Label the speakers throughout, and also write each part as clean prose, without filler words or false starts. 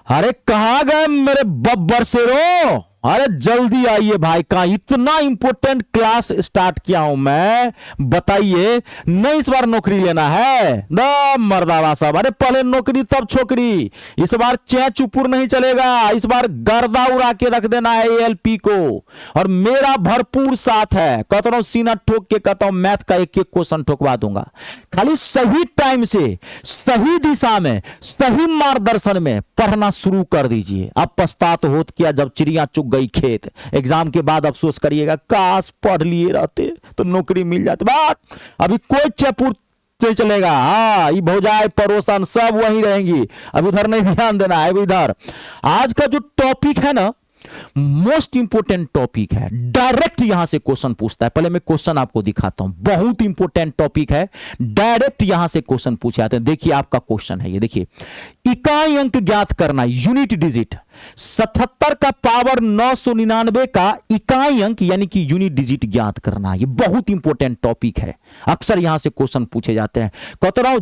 Speaker 1: अरे कहाँ गए मेरे बब्बर शेरों? अरे जल्दी आइए भाई, कहा इतना इंपॉर्टेंट क्लास स्टार्ट किया हूं मैं, बताइए। नहीं इस बार नौकरी लेना है ना मर्दावा साहब? अरे पहले नौकरी तब छोकरी, इस बार चै चुपुर नहीं चलेगा, इस बार गर्दा उड़ा के रख देना है एएलपी को। और मेरा भरपूर साथ है, कहता हूं सीना ठोक के कहता हूं मैथ का एक एक क्वेश्चन ठोकवा दूंगा। खाली सही टाइम से, सही दिशा में, सही मार्गदर्शन में पढ़ना शुरू कर दीजिए। अब पछतात होत किया जब चिड़िया चुग गई खेत। एग्जाम के बाद अफसोस करिएगा काश पढ़ लिए रहते तो नौकरी मिल जाती। बात अभी कोई चेपुर नहीं चलेगा। हाँ, ये भौजाई पड़ोसन सब वहीं रहेंगी। अब उधर नहीं ध्यान देना है, इधर। आज का जो टॉपिक है ना, मोस्ट इंपोर्टेंट टॉपिक है। डायरेक्ट यहां से क्वेश्चन पूछता है। पहले मैं क्वेश्चन आपको दिखाता हूं, बहुत इंपोर्टेंट टॉपिक है। डायरेक्ट यहां से क्वेश्चन पूछे जाते हैं। देखिए आपका क्वेश्चन है ये, देखिए इकाई अंक ज्ञात करना, यूनिट डिजिट। 77 का पावर 999 का इकाई अंक यानी कि यूनिट डिजिट ज्ञात करना। ये बहुत इंपोर्टेंट टॉपिक है, अक्सर यहां से क्वेश्चन पूछे जाते हैं। कहता रहा हूं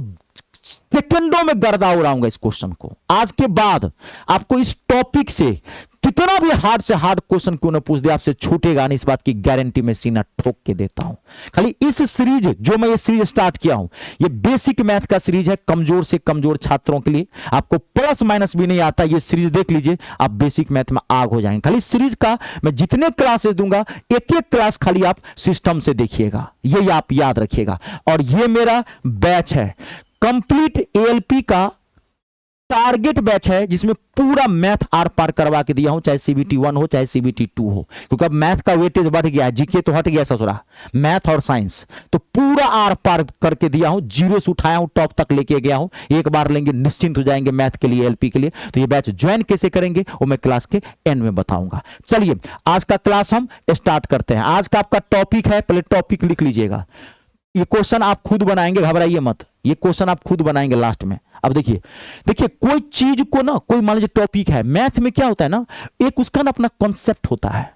Speaker 1: सेकंडों में गर्दा उड़ाऊंगा इस क्वेश्चन को। आज के बाद आपको इस टॉपिक से कितना भी हार्ड से हार्ड क्वेश्चन क्यों ना पूछ दे, आपसे छूटेगा नहीं, इस बात की गारंटी मैं सीना ठोक के देता हूं। खाली इस सीरीज, जो मैं ये सीरीज स्टार्ट किया हूं, ये बेसिक मैथ का सीरीज है, कमजोर से कमजोर छात्रों के लिए। आपको प्लस माइनस भी नहीं आता, ये सीरीज देख लीजिए, आप बेसिक मैथ में आग हो जाएंगे। खाली सीरीज का मैं जितने क्लासेस दूंगा, एक एक क्लास खाली आप सिस्टम से देखिएगा, ये आप याद रखिएगा। और ये मेरा बैच है, कंप्लीट एएलपी का टारगेट बैच है, जिसमें पूरा मैथ आर पार करवा के दिया हूं, चाहे सीबीटी 1 हो चाहे सीबीटी 2 हो। क्योंकि अब मैथ का वेटेज बढ़ गया है, जीके तो हट गया ससुरा, मैथ और साइंस तो पूरा आर पार करके दिया हूं। जीरो से उठाया हूं, टॉप तक लेके गया हूं। एक बार लेंगे निश्चिंत हो जाएंगे मैथ के लिए, एलपी के लिए। तो ये बैच ज्वाइन कैसे करेंगे वो मैं क्लास के एंड में बताऊंगा। चलिए आज का क्लास हम स्टार्ट करते हैं। आज का आपका टॉपिक है, पहले टॉपिक लिख लीजिएगा। ये क्वेश्चन आप खुद बनाएंगे, घबराइए मत, ये क्वेश्चन आप खुद बनाएंगे लास्ट में। अब देखिए देखिए, कोई चीज को ना, कोई मान लीजिए टॉपिक है, मैथ में क्या होता है ना, एक उसका ना अपना कॉन्सेप्ट होता है,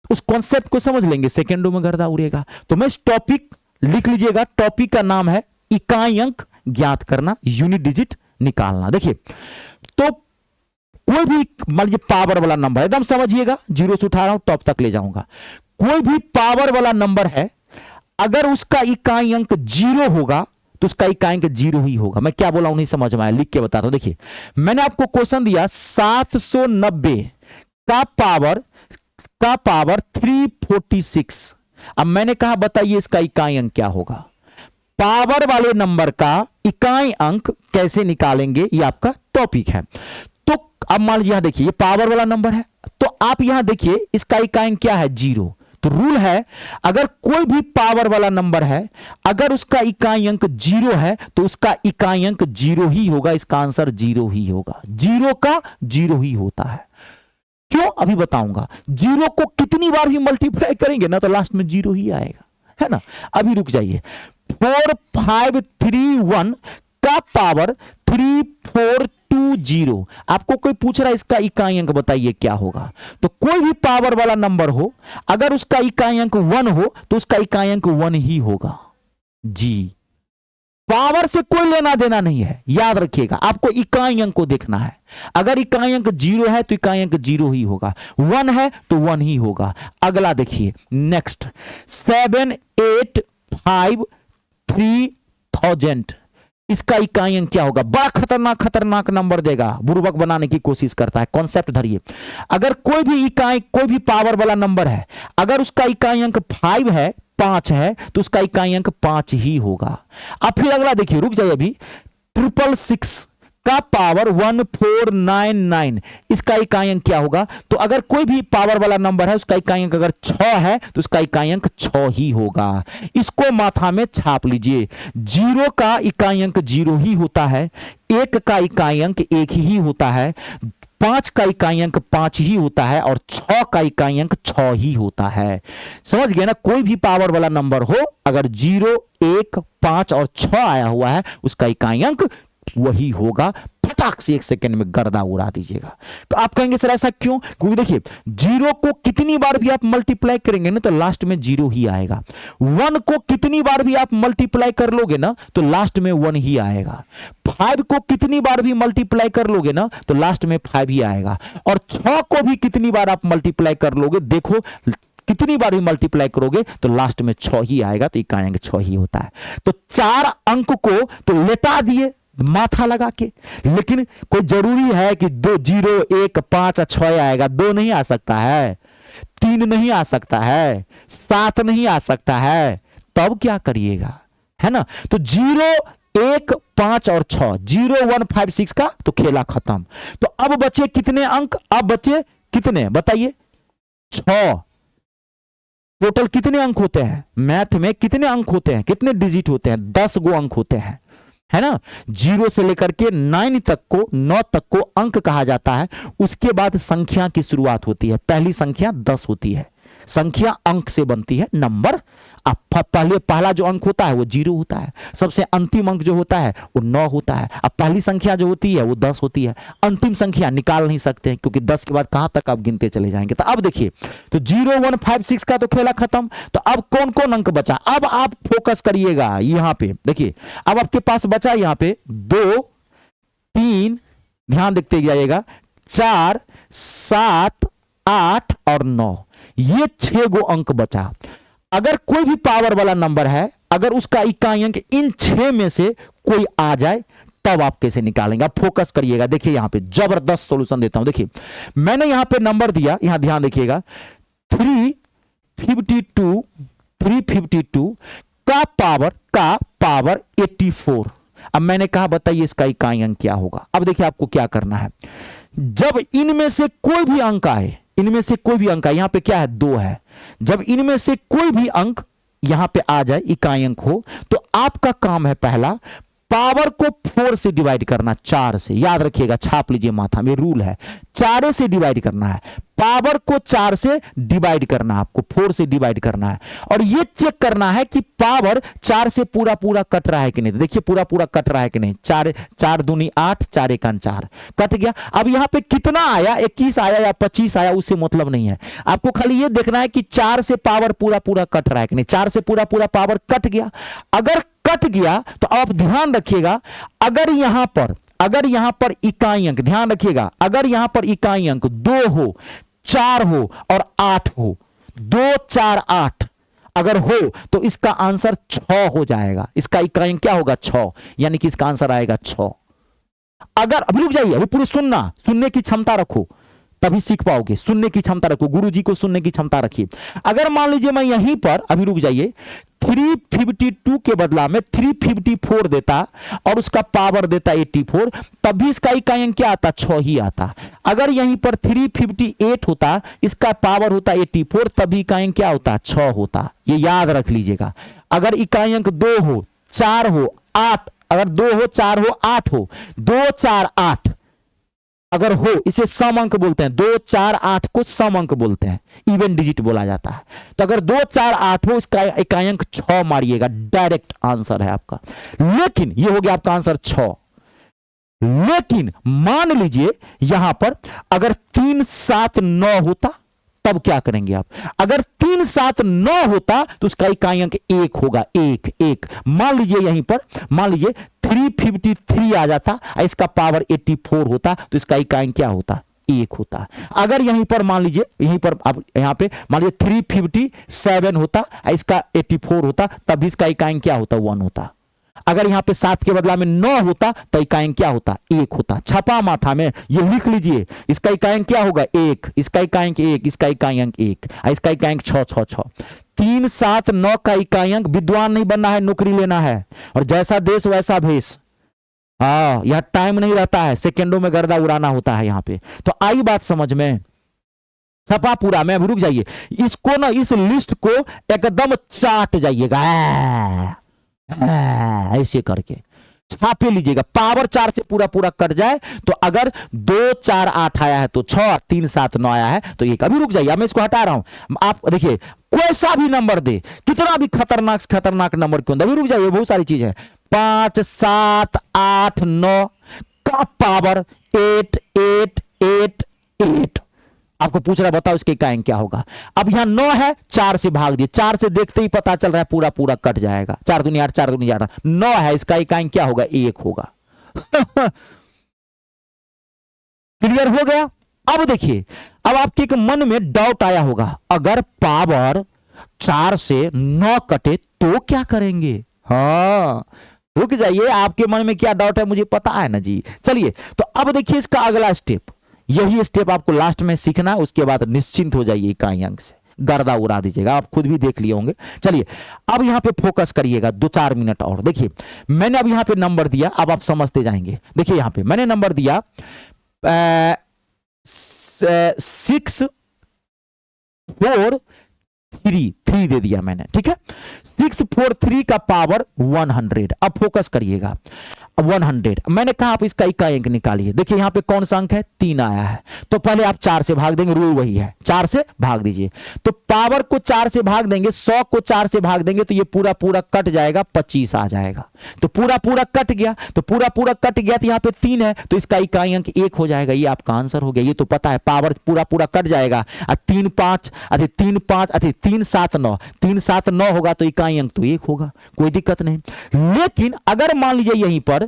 Speaker 1: उस कॉन्सेप्ट को समझ लेंगे, सेकेंडों में गर्दा उड़ेगा। तो मैं इस टॉपिक लिख लीजिएगा, टॉपिक का नाम है इकाई अंक ज्ञात करना, यूनिट डिजिट निकालना। देखिए तो कोई भी मान लीजिए पावर वाला नंबर, एकदम समझिएगा, जीरो से उठा रहा हूं टॉप तक ले जाऊंगा। कोई भी पावर वाला नंबर है, अगर उसका इकाई अंक जीरो होगा तो उसका इकाई अंक जीरो ही होगा। मैं क्या बोला हूं नहीं समझ में आया, लिख के बताता हूं। देखिए मैंने आपको क्वेश्चन दिया 790 का पावर 346। अब मैंने कहा बताइए इसका इकाई अंक क्या होगा। पावर वाले नंबर का इकाई अंक कैसे निकालेंगे, ये आपका टॉपिक है। तो अब मान लीजिए यहां देखिए, ये पावर वाला नंबर है, तो आप यहां देखिए इसका इकाई अंक क्या है, जीरो। तो रूल है, अगर कोई भी पावर वाला नंबर है, अगर उसका इकाई अंक जीरो है तो उसका इकाई अंक जीरो ही होगा। इसका आंसर जीरो ही होगा, जीरो का जीरो ही होता है। क्यों अभी बताऊंगा। जीरो को कितनी बार भी मल्टीप्लाई करेंगे ना तो लास्ट में जीरो ही आएगा, है ना। अभी रुक जाइए, 4531 का पावर 3420। आपको कोई पूछ रहा है इसका इकाई अंक बताइए क्या होगा। तो कोई भी पावर वाला नंबर हो, अगर उसका इकाई अंक 1 हो तो उसका इकाई अंक 1 ही होगा जी। पावर से कोई लेना देना नहीं है, याद रखिएगा, आपको इकाई अंक को देखना है। अगर इकाई अंक जीरो है तो इकाई अंक जीरो ही होगा, 1 है तो 1 ही होगा। अगला देखिए, नेक्स्ट 7853,000, इसका इकाई अंक क्या होगा। बड़ा खतरनाक खतरनाक नंबर देगा, बुर्बक बनाने की कोशिश करता है। कॉन्सेप्ट धरिए, अगर कोई भी इकाई, कोई भी पावर वाला नंबर है, अगर उसका इकाई अंक 5 है, 5 है, तो उसका इकाई अंक 5 ही होगा। अब फिर अगला देखिए, रुक जाइए अभी, 666 का पावर 1499, इसका इकाई अंक क्या होगा। तो अगर कोई भी पावर वाला नंबर है, उसका इकाई अंक अगर 6 है तो उसका इकाई अंक 6 ही होगा। इसको माथा में छाप लीजिए, जीरो का इकाई अंक जीरो ही होता है, 1 का इकाई अंक 1 ही होता है, 5 का इकाई अंक 5 ही होता है, और 6 का इकाई अंक 6 ही होता है। समझ गए ना। कोई भी पावर वाला नंबर हो, अगर 0, 1, 5 और 6 आया हुआ है, उसका इकाई अंक वही होगा। फटाक से 1 सेकंड में गर्दा उड़ा दीजिएगा। तो आप कहेंगे सर ऐसा क्यों? क्योंकि देखिए जीरो को कितनी बार भी आप मल्टीप्लाई करेंगे ना तो लास्ट में जीरो ही आएगा। 1 को कितनी बार भी आप मल्टीप्लाई कर लोगे ना तो लास्ट में 1 ही आएगा। 5 को कितनी बार भी मल्टीप्लाई कर लोगे ना तो लास्ट में 5 ही आएगा। और 6 को भी कितनी बार आप मल्टीप्लाई कर लोगे, देखो कितनी बार भी मल्टीप्लाई करोगे तो लास्ट में 6 ही आएगा। तो इकाई अंक 6 ही होता है। तो 4 अंक को तो लेटा दिए माथा लगा के, लेकिन कोई जरूरी है कि 2 0 1 5 6 आएगा? 2 नहीं आ सकता है, 3 नहीं आ सकता है, 7 नहीं आ सकता है। तब क्या करिएगा, है ना? तो 0 1 5 और 6, 0 1 5 6 का तो खेला खत्म। तो अब बचे कितने अंक? अब बचे कितने बताइए? 6। टोटल कितने अंक होते हैं? मैथ में कितने अंक होते हैं, कितने डिजिट होते हैं? 10 गो अंक होते हैं, है ना? 0 से लेकर के 9 तक को 9 तक को अंक कहा जाता है। उसके बाद संख्या की शुरुआत होती है। पहली संख्या 10 होती है। संख्या अंक से बनती है, नंबर। अब पहला जो अंक होता है वो 0 होता है। सबसे अंतिम अंक जो होता है वो 9 होता है। अब पहली संख्या जो होती है वो 10 होती है। अंतिम संख्या निकाल नहीं सकते हैं क्योंकि 10 के बाद कहां तक आप गिनते चले जाएंगे। तो अब देखिए, तो 0 1 5 6 का तो खेला खत्म। तो अब कौन कौन अंक बचा? अब आप फोकस करिएगा यहां पे। देखिए अब आपके पास बचा यहां पे 2 3, ध्यान देखते जाइएगा, 4 7 8 और 9, ये 6 गो अंक बचा। अगर कोई भी पावर वाला नंबर है, अगर उसका इकाई अंक इन 6 में से कोई आ जाए तब आप कैसे निकालेंगे? आप फोकस करिएगा। देखिए यहां पे जबरदस्त सॉल्यूशन देता हूं। देखिए मैंने यहां पे नंबर दिया, यहां ध्यान देखिएगा, 352 का पावर 84। अब मैंने कहा बताइए इसका इकाई अंक क्या होगा? अब देखिए आपको क्या करना है। जब इनमें से कोई भी अंक आए, इनमें से कोई भी अंक आए, यहां पे क्या है 2 है, जब इनमें से कोई भी अंक यहां पे आ जाए, इकाई अंक हो, तो आपका काम है पहला पावर को 4 से डिवाइड करना, 4 से। याद रखिएगा, छाप लीजिए माथा में, रूल है 4 से डिवाइड करना है। पावर को 4 से डिवाइड करना है, आपको 4 से डिवाइड करना है। और ये चेक करना है कि पावर 4 से पूरा पूरा कट रहा है कि नहीं। देखिए पूरा पूरा कट रहा है कि नहीं। 4 दूनी 8, 4 एकान 4, कट गया। अब यहां पे कितना आया, 21 आया या 25 आया, उससे मतलब नहीं है। आपको खाली ये देखना है कि 4 से पावर पूरा पूरा कट रहा है कि नहीं। 4 से पूरा पूरा पावर कट गया। अगर कट गया तो आप ध्यान रखिएगा, अगर यहां पर इकाई अंक, ध्यान रखिएगा, अगर यहां पर इकाई अंक 2 हो, 4 हो और 8 हो, 2 4 8 अगर हो तो इसका आंसर 6 हो जाएगा। इसका इकाई अंक क्या होगा? 6, यानी कि इसका आंसर आएगा 6। अगर अभी रुक जाइए, अभी पूरी सुनने की क्षमता रखो, तभी सीख पाओगे। सुनने की क्षमता रखो, गुरुजी को सुनने की क्षमता रखिए। अगर मान लीजिए मैं यहीं पर, अभी रुक जाइए, 352 के बदला में 354 देता और उसका पावर देता 84, तब भी इसका इकाई अंक क्या आता? 6 ही आता। अगर यहीं पर 358 होता, इसका पावर होता 84, तभी इकाई अंक क्या होता? 6 होता। ये याद रख लीजिएगा। अगर इकाई अंक 2 हो, 4 हो, 8, अगर 2 हो, 4 हो, 8 हो, 2 4 8 अगर हो, इसे सम अंक बोलते हैं। 2 4 8 को सम अंक बोलते हैं, इवन डिजिट बोला जाता है। तो अगर 2 4 8 हो, इसका इकाई अंक 6 मारिएगा, डायरेक्ट आंसर है आपका। लेकिन ये हो गया आपका आंसर 6। लेकिन मान लीजिए यहां पर अगर 3 7 9 होता, तब क्या करेंगे आप? अगर 3 7 9 होता तो उसका इकाई अंक 1 होगा। 1 मान लीजिए यहीं पर, मान लीजिए 353 आ जाता, इसका पावर 84 होता, तो इसका इकाई क्या होता? 1 होता। अगर यहीं पर मान लीजिए, यहीं पर अब यहां पे मान लीजिए 357 होता, इसका 84 होता, तब भी इसका इकाई क्या होता? 1 होता। अगर यहां पे 7 के बदला में 9 होता तो इकाई क्या होता? 1 होता। छपा माथा में, ये लिख लीजिए, इसका इकाई क्या होगा? 1, इसका इकाई 1, इसका इकाई 1, इसका इकाई 6 6 6। 3 7 9 का इकाई अंक, विद्वान नहीं बनना है, नौकरी लेना है। और जैसा देश वैसा भेष। यह टाइम नहीं रहता है, सेकेंडों में गर्दा उड़ाना होता है यहां पे। तो आई बात समझ में? छपा पूरा में। अब रुक जाइए, इसको ना, इस लिस्ट को एकदम चाट जाइएगा ऐसे करके छापे लीजिएगा। पावर 4 से पूरा पूरा कट जाए तो अगर 2 4 8 आया है तो 6, 3 7 9 आया है तो 1। अभी रुक जाइए, मैं इसको हटा रहा हूं। आप देखिए, कोई सा भी नंबर दे, कितना भी खतरनाक नंबर क्यों दे, अभी रुक जाइए, बहुत सारी चीज है। 5 7 8 9 का पावर 8 8 8 8। आपको पूछ रहा है बताओ इसके इकाई क्या होगा। अब यहां 9 है, 4 से भाग दिए, 4 से देखते ही पता चल रहा है पूरा पूरा कट जाएगा। 4 दूनी 8, 4 दूनी 8, 9 है, इसका इकाई क्या होगा, 1 होगा। क्लियर हो गया। अब देखिए, अब आपके एक मन में डाउट आया होगा, अगर पावर 4 से 9 कटे तो क्या करेंगे। हाँ रुक जाइए, आपके मन में क्या डाउट है मुझे पता है ना जी। चलिए तो अब देखिए इसका अगला स्टेप, यही स्टेप आपको लास्ट में सीखना है, उसके बाद निश्चिंत हो जाइए इकाई अंक से, गर्दा उड़ा दीजिएगा, आप खुद भी देख लिए होंगे। चलिए अब यहां पे फोकस करिएगा 2-4 मिनट और। देखिए मैंने अब यहां पे नंबर दिया, अब आप समझते जाएंगे। देखिए यहां पे मैंने नंबर दिया 6 4 3 दे दिया मैंने, ठीक है। 6 4 3 का पावर 100। अब फोकस करिएगा 100। मैंने कहा आप इसका इकाई अंक निकालिए। देखिए यहां पे कौन सा अंक है, 3 आया है, तो पहले आप 4 से भाग देंगे, रूल वही है, 4 से भाग दीजिए। तो पावर को 4 से भाग देंगे, 100 को 4 से भाग देंगे तो ये पूरा पूरा कट जाएगा, 25 आ जाएगा। तो पूरा पूरा कट गया, तो पूरा पूरा कट गया, तो यहां पे 3 है तो इसका इकाई अंक 1 हो जाएगा। ये आपका आंसर हो गया। ये तो पता है पावर पूरा पूरा कट जाएगा। 3 5 3 5 3 7 9, 3 7 9 होगा तो इकाई अंक तो 1 होगा, कोई दिक्कत नहीं। लेकिन अगर मान लीजिए यहीं पर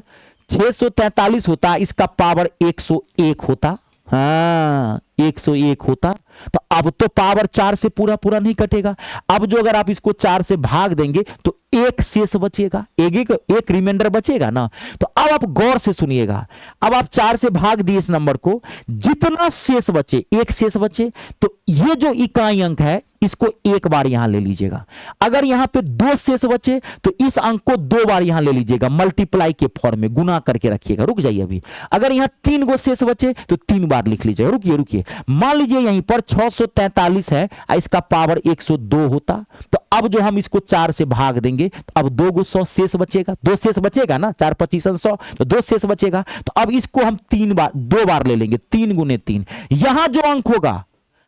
Speaker 1: 643 होता, इसका पावर 101 होता, हाँ 101 होता, तो अब तो पावर 4 से पूरा पूरा नहीं कटेगा। अब जो अगर आप इसको 4 से भाग देंगे तो एक शेष बचेगा, एक रिमाइंडर बचेगा ना। तो अब आप गौर से सुनिएगा, अब आप 4 से भाग दिए इस नंबर को, जितना शेष बचे, एक शेष बचे, तो ये जो इकाई अंक है इसको एक बार यहां ले लीजिएगा। अगर यहां पे 2 शेष बचे तो इस अंक को 2 बार यहां ले लीजिएगा, मल्टीप्लाई के फॉर्म में गुना करके रखिएगा। रुक जाइए अभी, अगर यहां 3 गो शेष बचे तो 3 बार लिख लीजिएगा। रुकिए, मान लीजिए यहीं पर 643 है, इसका पावर 102 होता, तो अब जो हम इसको 4 से भाग देंगे तो अब 2 गो 100 शेष बचेगा, 2 शेष बचेगा ना, 4 25 100, तो 2 शेष बचेगा। तो अब इसको हम 2 बार ले लेंगे, 3 गुने 3। यहां जो अंक होगा,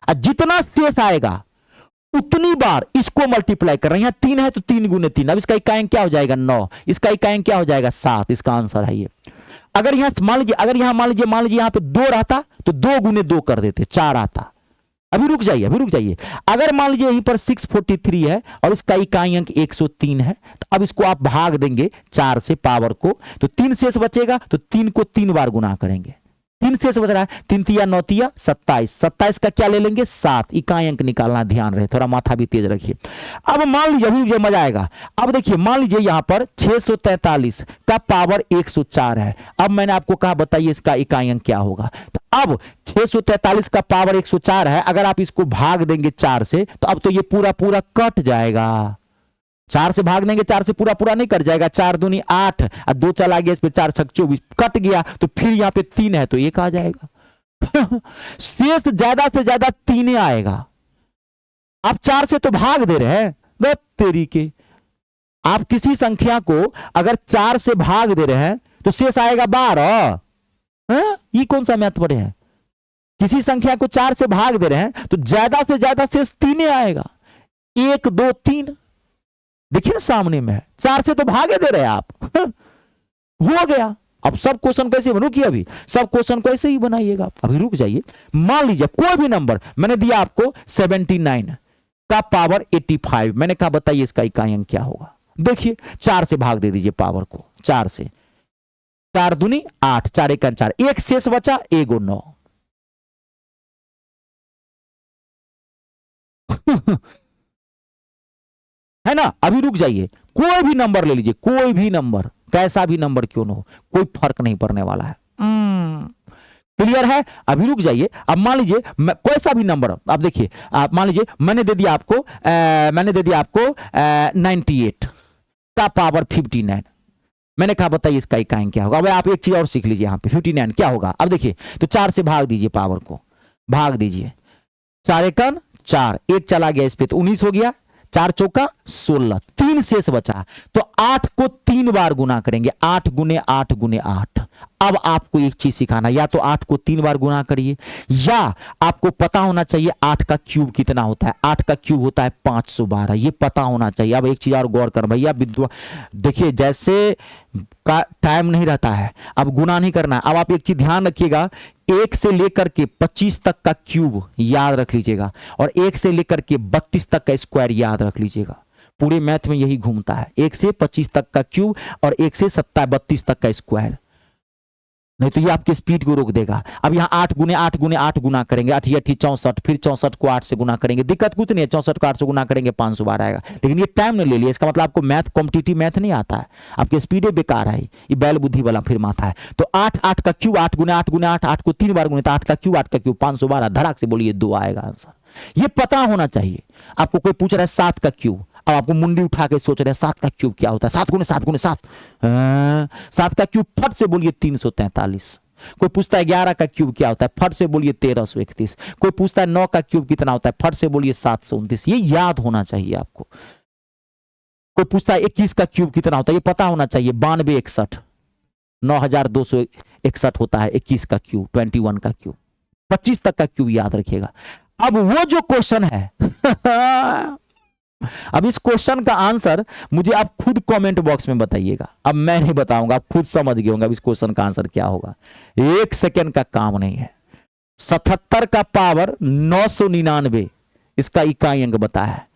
Speaker 1: जितना शेष आएगा उतनी बार इसको मल्टीप्लाई कर रहे हैं। यहां 3 है तो 3 गुने 3, अब इसका इकाई क्या हो जाएगा 9, इसका इकाई क्या हो जाएगा 7, इसका आंसर है ये। अगर यहां मान लीजिए, अगर यहां मान लीजिए यहां पे 2 रहता तो 2 गुने 2 कर देते, 4 आता। अभी रुक जाइए, अगर मान लीजिए यहीं पर 643 है और इसका इकाई अंक 103 है, तो अब इसको आप भाग देंगे 4 से पावर को, तो 3 शेष बचेगा, तो 3 को 3 बार गुना करेंगे, 3 शेष बच रहा है, 3 तिया 9 तिया 27, 27 का क्या ले लेंगे 7, इकाई अंक निकालना ध्यान रहे, थोड़ा माथा भी तेज रखिए। अब मान लीजिए, अभी मजा आएगा। अब देखिए मान लीजिए यहां पर 643 का पावर 104 है। अब मैंने आपको कहा बताइए इसका इकाई अंक क्या होगा। तो अब 643 का पावर 104 है, अगर आप इसको भाग देंगे 4 से तो अब तो ये पूरा पूरा कट जाएगा। 4 से भाग देंगे, 4 से पूरा पूरा नहीं कट जाएगा, 4 दूनी 8 और 2 चला गया, इस पे 4 6 24 कट गया, तो फिर यहां पे 3 है तो 1 आ जाएगा। शेष ज्यादा से ज्यादा 3 आएगा। आप 4 से तो भाग दे रहे हैं, दो तरीके। आप किसी संख्या को अगर 4 से भाग दे रहे हैं तो शेष आएगा 12। ये कौन सा मैथ पढ़े हैं। किसी संख्या को 4 से भाग दे रहे हैं तो ज्यादा से ज्यादा शेष 3 आएगा, 1 2 3। देखिए सामने में है, 4 से तो भागे दे रहे आप। हो गया। अब सब क्वेश्चन कैसे बनू कि अभी सब क्वेश्चन को ऐसे ही बनाइएगा। अभी रुक जाइए, मान लीजिए कोई भी नंबर मैंने दिया आपको 79 का पावर 85, मैंने कहा बताइए इसका इकाई अंक क्या होगा। देखिए 4 से भाग दे दीजिए पावर को, 4 से, 4 दूनी 8, 4 1 4, एक शेष बचा, 1 9। है ना। अभी रुक जाइए, कोई भी नंबर ले लीजिए, कोई भी नंबर, कैसा भी नंबर क्यों ना हो, कोई फर्क नहीं पड़ने वाला है। क्लियर है। अभी रुक जाइए, अब मान लीजिए कोई सा भी नंबर, अब देखिए आप मान लीजिए मैंने दे दिया आपको 98 का पावर 59, मैंने कहा बताइए इसका इकाई क्या होगा। अब आप एक चीज और सीख लीजिए, यहां पे 59 क्या होगा। अब देखिए तो 4 से भाग दीजिए, पावर को भाग दीजिए, 4 1 4, 1 चला गया इस पे तो 19 हो गया, 4 चौका 16, 3 शेष बचा, तो 8 को 3 बार गुना करेंगे, 8 गुने 8 गुने 8, अब आपको एक चीज सिखाना, या तो 8 को 3 बार गुना करिए, या आपको पता होना चाहिए 8 का क्यूब कितना होता है। 8 का क्यूब होता है 512, ये पता होना चाहिए। अब एक चीज और गौर कर भैया, विद्वा देखिए जैसे का टाइम नहीं रहता है, अब गुना नहीं करना है। अब आप एक चीज ध्यान रखिएगा, 1 से लेकर के 25 तक का क्यूब याद रख लीजिएगा, और 1 से लेकर के 32 तक का स्क्वायर याद रख लीजिएगा। पूरे मैथ में यही घूमता है, 1 से 25 तक का क्यूब और 1 से 32 तक का स्क्वायर, नहीं तो ये आपकी स्पीड को रोक देगा। अब यहाँ 8 गुने 8 गुने 8 गुना करेंगे, 8 8 64, फिर 64 को 8 से गुना करेंगे, दिक्कत कुछ नहीं है। 64 को 8 से गुना करेंगे 512 आएगा, लेकिन ये टाइम नहीं ले लिया, इसका मतलब आपको मैथ कॉम्पिटिटिव मैथ नहीं आता है, आपकी स्पीड बेकार है, ये बैल बुद्धि वाला फिर माथा है। तो 8 8 का क्यूब 8 गुने 8 गुने 8, 8 को 3 बार गुने तो 8 का क्यूब 512, धड़ाक से बोलिए 2 आएगा आंसर। ये पता होना चाहिए। आपको कोई पूछ रहा है 7 का क्यूब, अब आपको मुंडी उठा के सोच रहे हैं 7 का क्यूब क्या होता है, 7 गुने 7 गुने 7, 7 का क्यूब फट से बोलिए 343। कोई पूछता है 11 का क्यूब क्या होता है, फट से बोलिए 1331। कोई पूछता है 9 का क्यूब कितना होता है, फट से बोलिए 729। ये याद होना चाहिए आपको। कोई पूछता है 21 का क्यूब कितना होता है, ये पता होना चाहिए 9261, 9261 होता है 21 का क्यूब, 21 का क्यूब, 25 तक का क्यूब याद रखिएगा। अब वो जो क्वेश्चन है अब इस क्वेश्चन का आंसर मुझे आप खुद कमेंट बॉक्स में बताइएगा, अब मैं नहीं बताऊंगा, आप खुद समझ गए होंगे अब इस क्वेश्चन का आंसर क्या होगा। 1 सेकेंड का काम नहीं है। 77 का पावर 999 इसका इकाई अंक बताया है।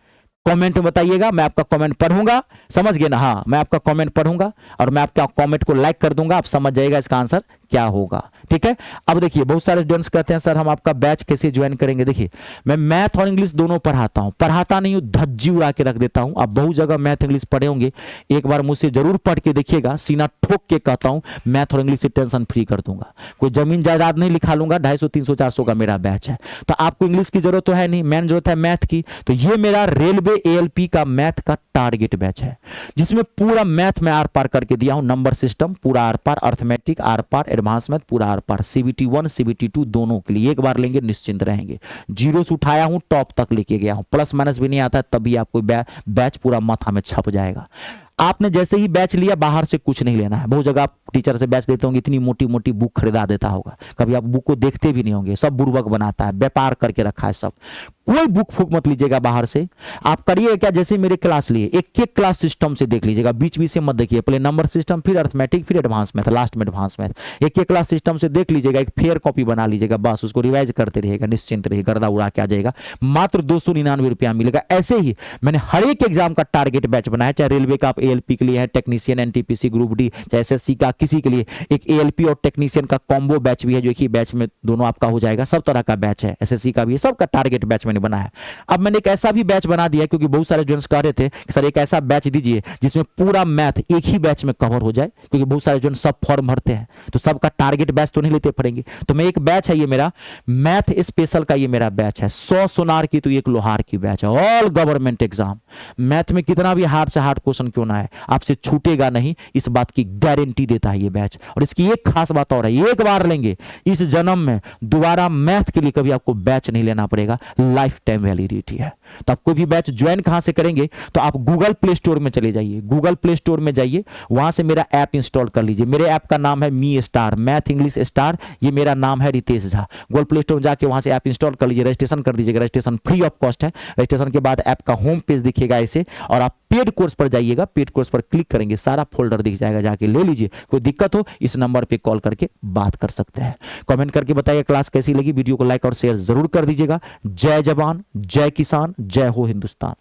Speaker 1: कमेंट में बताइएगा, मैं आपका कमेंट पढ़ूंगा, समझ गए ना? हाँ, मैं आपका कमेंट पढ़ूंगा और मैं आपका कमेंट को लाइक कर दूंगा, आप समझ जाइएगा इसका आंसर क्या होगा। ठीक है, अब देखिए बहुत सारे स्टूडेंट्स कहते हैं सर हम आपका बैच कैसे ज्वाइन करेंगे। देखिए मैं मैथ और इंग्लिश दोनों पढ़ाता हूं, पढ़ाता नहीं हूं धज्जी उड़ा के रख देता हूं। आप बहुत जगह मैथ इंग्लिश पढ़े होंगे, एक बार मुझसे जरूर पढ़ के देखिएगा, सीना ठोक के कहता हूं मैथ और इंग्लिश से टेंशन फ्री कर दूंगा। कोई जमीन जायदाद नहीं लिखा लूंगा, 250 300 400 का मेरा बैच है। तो आपको इंग्लिश की जरूरत तो है नहीं, मेन जरूरत है मैथ की। तो ये मेरा रेलवे ALP का मैथ का टारगेट बैच है, जिसमें पूरा मैथ में आर पार करके दिया हूं, नंबर सिस्टम पूरा आर पार, अर्थमेटिक आर पार, एडवांस मैथ पूरा आर पार, CBT 1 CBT 2 दोनों के लिए। एक बार लेंगे निश्चिंत रहेंगे। जीरो से उठाया हूं, टॉप तक लेके गया हूं, प्लस माइनस भी नहीं आता है, तभी आपको बैच पूरा माथा में छप जाएगा। आपने जैसे ही बैच लिया बाहर से कुछ नहीं लेना है। बहुत जगह आप टीचर से बैच देते होंगे, इतनी मोटी मोटी बुक खरीदा देता होगा, कभी आप बुक को देखते भी नहीं होंगे, सब बुर्बक बनाता है, व्यापार करके रखा है सब। कोई बुक फूक मत लीजिएगा बाहर से। आप करिए क्या, जैसे मेरे क्लास लिए एक एक क्लास सिस्टम से देख लीजिएगा, बीच बीच से मत देखिए, पहले नंबर सिस्टम, फिर अर्थमेटिक, फिर एडवांस मैथ, लास्ट में एडवांस मैथ। एक एक क्लास सिस्टम से देख लीजिएगा, एक फेयर कॉपी बना लीजिएगा, बस उसको रिवाइज करते रहिएगा, निश्चिंत रहिए, गर्दा उड़ा के आ जाएगा। मात्र 299 रुपया मिलेगा। ऐसे ही मैंने हर एक एग्जाम का टारगेट बैच बनाया, चाहे रेलवे का आप ALP के लिए है, टेक्नीशियन NTPC ग्रुप D, चाहे SSC का किसी के लिए एक ALP और टेक्नीशियन का कॉम्बो बैच भी है, जो एक ही बैच में दोनों आपका हो जाएगा। सब तरह का बैच है, SSC का भी है, सबका टारगेट बैच मैंने बनाया। अब मैंने एक ऐसा भी बैच बना दिया, क्योंकि बहुत सारे स्टूडेंट्स कह रहे थे कि सर एक ऐसा बैच दीजिए जिसमें पूरा मैथ एक ही बैच में कवर हो जाए, क्योंकि बहुत सारे स्टूडेंट्स सब फॉर्म भरते हैं, तो सबका टारगेट बैच तो नहीं लेते पड़ेंगे। तो मैं एक बैच है, ये मेरा मैथ स्पेशल का ये मेरा बैच है, 100 सोनार की तो एक लोहार की बैच है। ऑल गवर्नमेंट एग्जाम, मैथ में कितना भी हार्ड से हार्ड क्वेश्चन क्यों ना है, आपसे छूटेगा नहीं, इस बात की गारंटी देता है ये बैच। और इसकी एक खास बात और है, एक बार लेंगे इस जन्म में दोबारा मैथ के लिए कभी आपको बैच नहीं लेना पड़ेगा, लाइफ टाइम वैलिडिटी है। तो आप कोई भी बैच ज्वाइन कहां से करेंगे, तो आप गूगल प्ले स्टोर में चले जाइए, गूगल प्ले स्टोर में जाइए, वहां से मेरा ऐप इंस्टॉल कर लीजिए। मेरे ऐप का नाम है me star, math English star, ये मेरा नाम है Ritesh Jha. Google Play Store में जाके वहां से ऐप इंस्टॉल कर लीजिए, रजिस्ट्रेशन कर दीजिएगा, रजिस्ट्रेशन फ्री ऑफ कॉस्ट है। रजिस्ट्रेशन के बाद ऐप का होम पेज दिखेगा ऐसे, और आप पेड कोर्स पर जाइएगा, पेड कोर्स पर क्लिक करेंगे, सारा फोल्डर दिख जाएगा, जाके ले लीजिए। कोई दिक्कत हो इस नंबर पे कॉल करके बात कर सकते हैं। कमेंट करके बताइए क्लास कैसी लगी, वीडियो को लाइक और शेयर जरूर कर दीजिएगा। जय जवान, जय किसान, जय हो हिंदुस्तान।